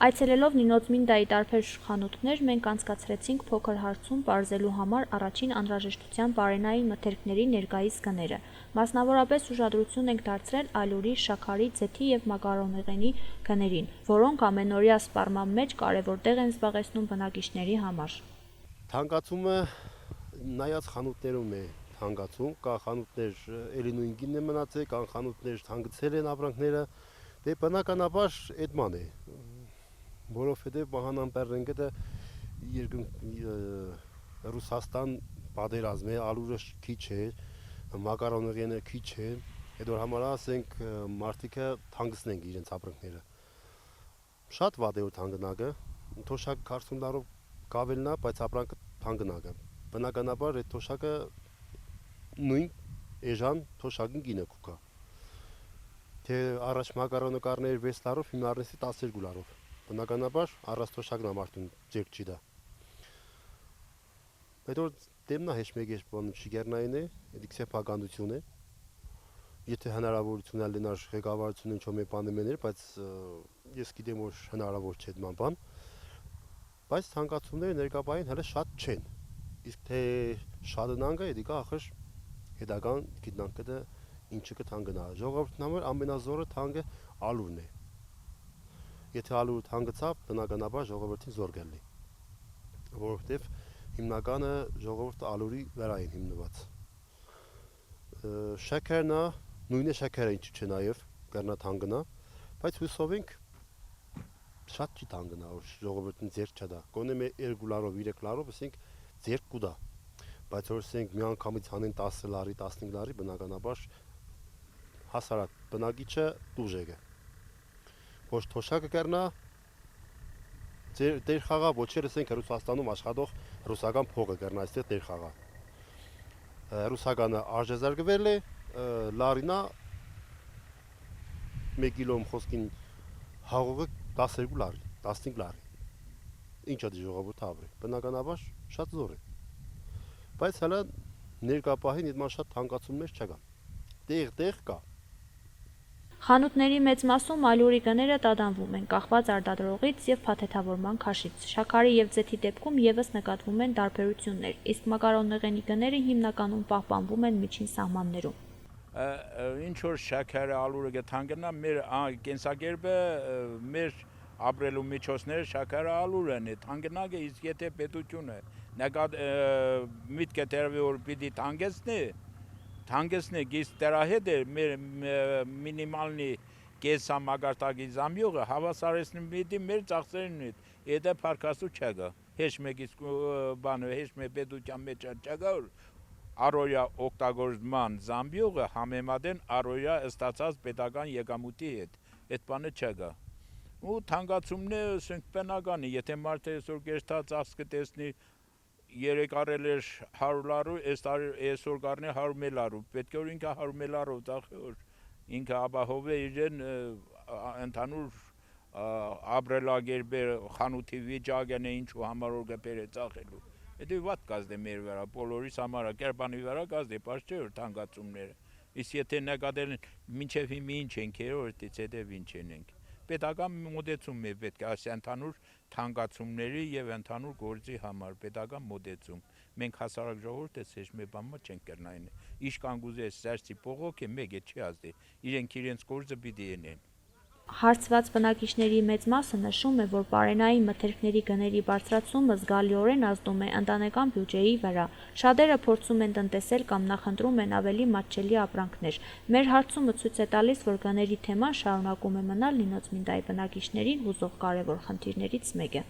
Այցելելով Նինոց-Մինդայի տարբեր խանութներ, մենք անցկացրեցինք փոքր հարցում պարզելու համար առաջին անհրաժեշտության բարենային մթերքների ներկայիս գները։ Մասնավորապես ուշադրություն ենք դարձրել ալյուրի, շաքարի, ձեթի և մակարոնեղենի գներին, որոնք ամենօրյա սպառման մեջ կարևոր տեղ են զբաղեցնում բնակիչների համար։ Թանկացումը նայած խանութներում է թանկացում, կա խանութներ էլի նույն գինն է մնացել, կան խանութներ թանկացել են ապրանքները, դե բնականաբար էդման է, որովհետև Վահանամբեռնենգը Ռուսաստան պատերազմ է, ալուրը քիչ է, մակարոնեղենը քիչ է, այդ որ համար ասենք մարդիկը թանկացնենք իրենց ապրանքները։ Շատ վատ է որ թանկնակը, թոշակը 40 լարով կավելնա, բայց ապրանքը թանկնակը։ Բնականաբար այդ թոշակը նույն էժան թոշակին գինը կուկա։ Թե առաջ մակարոնը կառներ 6 լարով, հիմա առնեսի 12 լարով։ Բնականաբար առանց թոշակն ամարտուն ձերք չի դա։ Այդ որ դեմնա հեչ մեկ է բանը շիգերնային է, դա սեփականություն է։ Եթե հնարավորություն լինար ղեկավարությունը ինչ-որ մի բան մեներ, բայց ես գիտեմ որ հնարավոր չէ դման բան։ Բայց թանկացումները ներկայաբային հələ շատ չեն։ Իսկ թե շատնանգը դա ախր հետական գիտնանքը դա ինչը կթանկնա։ Ժողովրդն համար ամենազորը թանկը ալուրն է։ Եթե ալուրը թանկացավ, բնականաբար ժողովրդին զոր գալի։ Որովհետև հիմնականը ժողովուրդը ալուրի վրա են հիմնված։ Շաքարն է, նույնը շաքարը ինչ չէ նաև, կառնա թանկնա, բայց հուսով ենք շատ չի թանկնա, որ ժողովրդին ձեռք չդա։ Գոնե 2 լարով, 3 լարով, ասենք ձեռք կուտա։ Բայց որ ասենք մի անգամից հանեն 10 լարի, 15 լարի, բնականաբար հասարակ բնակիչը դուժ է։ Ոչ թոշակը կառնա դեր խաղա, ոչ էլ ասենք Ռուսաստանում աշխատող ռուսական փողը կառնա այստեղ դեր խաղա։ Ռուսականը արժեզարգվել է, լարինա 1 կիլոմ խոսքին հաղողը 12 լարի, 15 լարի։ Ինչա դի ժողովուրդը ապրի։ Բնականաբար շատ զոր է։ Բայց հələ ներկապահին այդքան շատ թանկացումներ չկան։ Տեղ կա։ Խանութների մեծ մասում ալյուրի գները տատանվում են, կախված արտադրողից և փաթեթավորման քաշից։ Շաքարի և ձեթի դեպքում ևս նկատվում են տարբերություններ, իսկ մակարոնեղենի գները հիմնականում պահպանվում են միջին սահմաններում։ Ինչ որ շաքարը ալուրը կթանկնա, մեր կենսակերպը մեր ապրելու միջոցները շաքարը ալուրն է, թանկնակը իսկ եթե պետությունը միտքը դրվի որ պիտի թանկեցնի, իսկ դրա հետ մեր մինիմալնի կեսա մագարտակի զամյողը հավասարեցնում պիտի մեր ծախսերին հետ, դա փարկասու չկա, հեչ մեկ իսկ բանը, հեչ մեկ պետության մեջ չկա որ առօրյա օգտագործման զամբյուղը համեմատեն առօրյա ստացած պետական եկամուտի հետ, այդ բանը չկա։ Ու թանկացումները ասենք բնական է, եթե մարդը այսօր գերտա ծախս կտեսնի 3 առել էր 100 լարով, այսօր կառնի 100 լարով, պետք է որ ինքը 100 լարով ծախի, որ ինքը ապահովի իրեն ընդհանուր ապրելակերպը խանութի վիճակն է ինչու համար որ գբեր է ծախելու։ Դա վատ կազդե մեր վրա, բոլորիս համար, կերպանի վրա կազդե, պարզ չէ որ թանկացումները։ Իսկ եթե նկատել մինչև հիմա ինչ ենք երրորդից հետև ինչ ենք։ Պետական մոտեցում է պետք է ընդհանուր թանկացումների եւ ընդհանուր գործի համար պետական մոտեցում։ Մենք հասարակ ժողովուրդը հեչ մի բան չենք կրնային։ Իշքան գուզես սերցի փողոք է մեկ է չի ազդի։ Իրենց գործը պիտի ենեն։ Հարցված բնակիչների մեծ մասը նշում է, որ բարենային մթերքների գների բարձրացումը զգալիորեն ազդում է ընտանեկան բյուջեի վրա։ Շատերը փորձում են տնտեսել կամ նախընտրում են ավելի մատչելի ապրանքներ։ Մեր հարցումը ցույց է տալիս, որ գների թեման շարունակում է մնալ Նինոց-Մինդայի բնակիչներին հուզող կարևոր խնդիրներից մեկը։